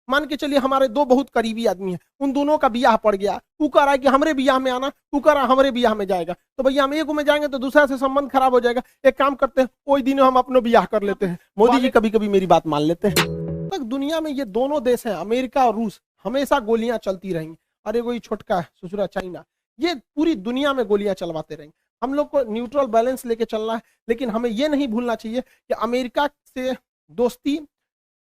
मान के चलिए हमारे दो बहुत करीबी आदमी हैं, उन दोनों का ब्याह पड़ गया, तू कह रहा है कि हमरे ब्याह में आना, तू कह रहा है हमरे ब्याह में जाएगा, तो भैया हम एक में जाएंगे तो दूसरा से संबंध खराब हो जाएगा। एक काम करते हैं, कोई दिन हम अपना ब्याह कर लेते हैं। मोदी जी कभी कभी मेरी बात मान लेते हैं। तक दुनिया में ये दोनों देश हैं, अमेरिका और रूस, हमेशा गोलियां चलती रहेंगी। और एगो छोटका ससुरा चाइना, ये पूरी दुनिया में गोलियां चलवाते रहेंगे। हम लोग को न्यूट्रल बैलेंस लेके चलना है, लेकिन हमें यह नहीं भूलना चाहिए कि अमेरिका से दोस्ती,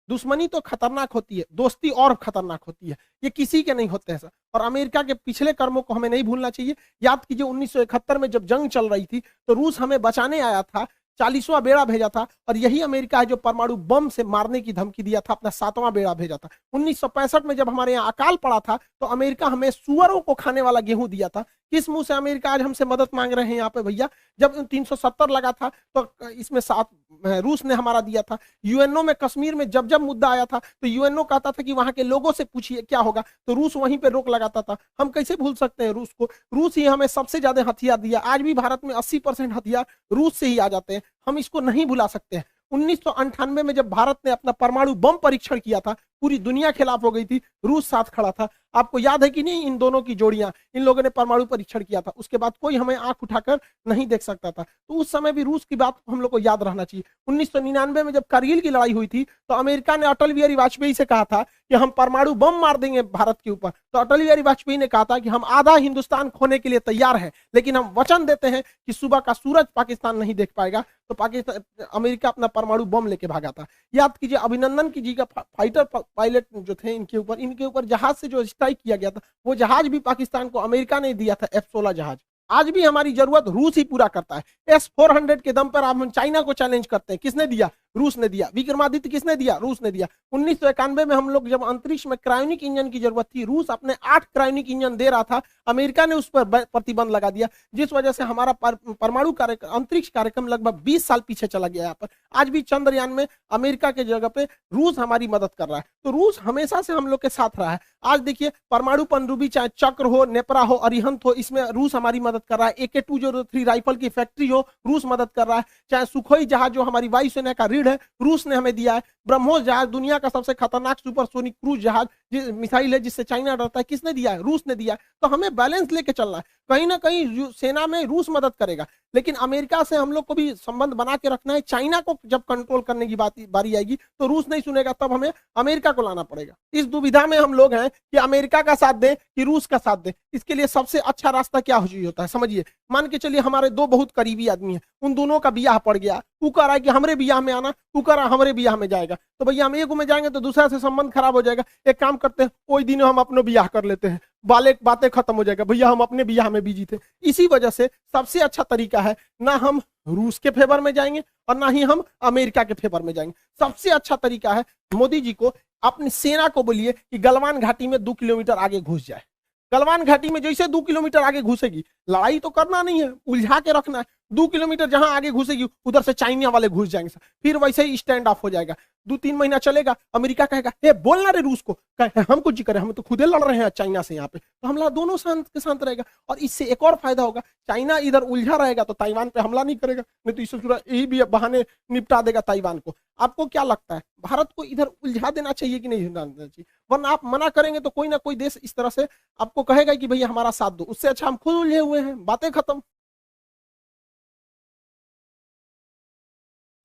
दुश्मनी तो खतरनाक होती है, दोस्ती और खतरनाक होती है। ये किसी के नहीं होते हैं सर। और अमेरिका के पिछले कर्मों को हमें नहीं भूलना चाहिए। याद कीजिए 1971 में जब जंग चल रही थी तो रूस हमें बचाने आया था, 40वां बेड़ा भेजा था, और यही अमेरिका है जो परमाणु बम से मारने की धमकी दिया था, अपना 7वां बेड़ा भेजा था। 1965 में जब हमारे यहाँ अकाल पड़ा था तो अमेरिका हमें सुअरों को खाने वाला गेहूं दिया था। किस मुंह से अमेरिका आज हमसे मदद मांग रहे हैं यहाँ पे भैया? जब 370 लगा था तो इसमें 7 रूस ने हमारा दिया था। यूएनओ में कश्मीर में जब जब मुद्दा आया था तो यूएनओ कहता था कि वहां के लोगों से पूछिए क्या होगा, तो रूस वहीं पे रोक लगाता था। हम कैसे भूल सकते हैं रूस को? रूस ही हमें सबसे ज्यादा हथियार दिया। आज भी भारत में 80% हथियार रूस से ही आ जाते हैं, हम इसको नहीं भुला सकते हैं। 1998 में जब भारत ने अपना परमाणु बम परीक्षण किया था, पूरी दुनिया खिलाफ हो गई थी, रूस साथ खड़ा था। आपको याद है कि नहीं? इन दोनों की जोड़ियां, इन लोगों ने परमाणु परीक्षण किया था, उसके बाद कोई हमें आंख उठाकर नहीं देख सकता था। तो उस समय भी रूस की बात हम लोग को याद रहना चाहिए। 1999 में जब कारगिल की लड़ाई हुई थी तो अमेरिका ने अटल बिहारी वाजपेयी से कहा था कि हम परमाणु बम मार देंगे भारत के ऊपर। तो अटल बिहारी वाजपेयी ने कहा था कि हम आधा हिंदुस्तान खोने के लिए तैयार हैं, लेकिन हम वचन देते हैं कि सुबह का सूरज पाकिस्तान नहीं देख पाएगा। तो पाकिस्तान, अमेरिका अपना परमाणु बम लेके भागा था। याद कीजिए अभिनंदन की जी का फाइटर पायलट जो थे, इनके ऊपर जहाज से जो स्ट्राइक किया गया था, वो जहाज भी पाकिस्तान को अमेरिका ने दिया था, F-16 जहाज। आज भी हमारी जरूरत रूस ही पूरा करता है। S-400 के दम पर हम चाइना को चैलेंज करते हैं, किसने दिया? रूस ने दिया। विक्रमादित्य किसने दिया? रूस ने दिया। 1991 में हम लोग जब अंतरिक्ष में क्रायोनिक इंजन की जरूरत थी, रूस अपने 8 क्रायोनिक इंजन दे रहा था, अमेरिका ने उस पर प्रतिबंध लगा दिया, जिस वजह से हमारा परमाणु अंतरिक्ष कार्यक्रम लगभग 20 साल पीछे चला गया। यहाँ पर आज भी चंद्रयान में अमेरिका के जगह पे रूस हमारी मदद कर रहा है। तो रूस हमेशा से हम लोग के साथ रहा है। आज देखिए परमाणु पनडुब्बी, चाहे चक्र हो, नेपरा हो, अरिहंत हो, इसमें रूस हमारी मदद कर रहा है। AK-203 राइफल की फैक्ट्री हो, रूस मदद कर रहा है। चाहे सुखोई जहाज जो हमारी वायुसेना का रीढ़ है, रूस ने हमें दिया है। ब्रह्मोस जहाज, दुनिया का सबसे खतरनाक सुपरसोनिक क्रूज जहाज मिसाइल है जिससे चाइना डरता है, किसने दिया है? रूस ने दिया है। तो हमें बैलेंस लेके चलना है। कहीं ना कहीं सेना में रूस मदद करेगा, लेकिन अमेरिका से हम लोग को भी संबंध बना के रखना है। चाइना को जब कंट्रोल करने की बारी आएगी तो रूस नहीं सुनेगा, तब हमें अमेरिका को लाना पड़ेगा। इस दुविधा में हम लोग हैं कि अमेरिका का साथ दें कि रूस का साथ दें। इसके लिए सबसे अच्छा रास्ता क्या होता है समझिए। मान के चलिए हमारे दो बहुत करीबी आदमी हैं, उन दोनों का ब्याह पड़ गया, तू कह रहा है कि हमरे ब्याह में आना, तू कह रहा है हमरे ब्याह में जाएगा, तो भैया हम एक में जाएंगे तो दूसरा से संबंध खराब हो जाएगा। एक काम करते हैं, कोई दिन हम अपने ब्याह कर लेते हैं, बातें खत्म हो जाएगा। भैया हम अपने ब्याह में बिजी थे। इसी वजह से सबसे अच्छा तरीका है, ना हम रूस के फेवर में जाएंगे और ना ही हम अमेरिका के फेवर में जाएंगे। सबसे अच्छा तरीका है, मोदी जी को अपनी सेना को बोलिए कि गलवान घाटी में 2 किलोमीटर आगे घुस जाए। गलवान घाटी में जैसे 2 किलोमीटर आगे घुसेगी, लड़ाई तो करना नहीं है, उलझा के रखना है। 2 किलोमीटर जहां आगे घुसेगी उधर से चाइना वाले घुस जाएंगे, फिर वैसे ही स्टैंड ऑफ हो जाएगा। 2-3 महीना चलेगा, अमेरिका कहेगा हे बोलना रे रूस को, हम कुछ जी करें, हम तो खुदे लड़ रहे हैं चाइना से यहाँ पे। तो हमला दोनों शांत के शांत रहेगा। और इससे एक और फायदा होगा, चाइना इधर उलझा रहेगा तो ताइवान पे हमला नहीं करेगा, नहीं तो इससे यही भी बहाने निपटा देगा ताइवान को। आपको क्या लगता है, भारत को इधर उलझा देना चाहिए कि नहीं देना चाहिए? वरना आप मना करेंगे तो कोई ना कोई देश इस तरह से आपको कहेगा कि भैया हमारा साथ दो। उससे अच्छा हम खुद उलझे हुए हैं, बातें खत्म।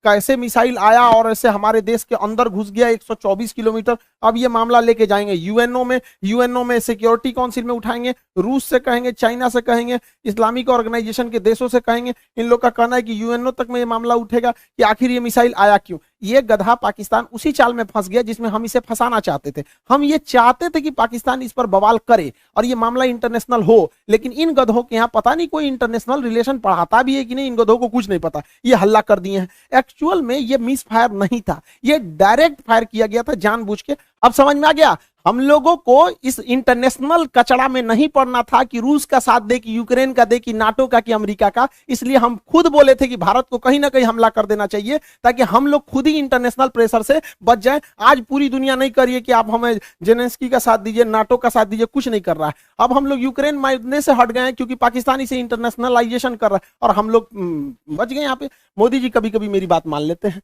कैसे मिसाइल आया और ऐसे हमारे देश के अंदर घुस गया 124 किलोमीटर। अब ये मामला लेके जाएंगे यूएनओ में सिक्योरिटी काउंसिल में उठाएंगे, रूस से कहेंगे, चाइना से कहेंगे, इस्लामिक ऑर्गेनाइजेशन के देशों से कहेंगे। इन लोग का कहना है कि यूएनओ तक में ये मामला उठेगा कि आखिर ये मिसाइल आया क्यों। ये गधा पाकिस्तान उसी चाल में फंस गया जिसमें हम इसे फंसाना चाहते थे। हम ये चाहते थे कि पाकिस्तान इस पर बवाल करे और ये मामला इंटरनेशनल हो, लेकिन इन गधों के यहाँ पता नहीं कोई इंटरनेशनल रिलेशन पढ़ाता भी है कि नहीं, इन गधों को कुछ नहीं पता, ये हल्ला कर दिए हैं। एक्चुअल में ये मिस फायर नहीं था, ये डायरेक्ट फायर किया गया था जानबूझ के। अब समझ में आ गया, हम लोगों को इस इंटरनेशनल कचड़ा में नहीं पड़ना था कि रूस का साथ दे, कि यूक्रेन का दे, कि नाटो का, कि अमेरिका का। इसलिए हम खुद बोले थे कि भारत को कहीं ना कहीं हमला कर देना चाहिए ताकि हम लोग खुद ही इंटरनेशनल प्रेशर से बच जाएं। आज पूरी दुनिया नहीं करिए कि आप हमें जेलेंस्की का साथ दीजिए, नाटो का साथ दीजिए, कुछ नहीं कर रहा है। अब हम लोग यूक्रेन मारने से हट गए हैं क्योंकि पाकिस्तान इसे इंटरनेशनलाइजेशन कर रहा है और हम लोग बच गए यहाँ पे। मोदी जी कभी कभी मेरी बात मान लेते हैं।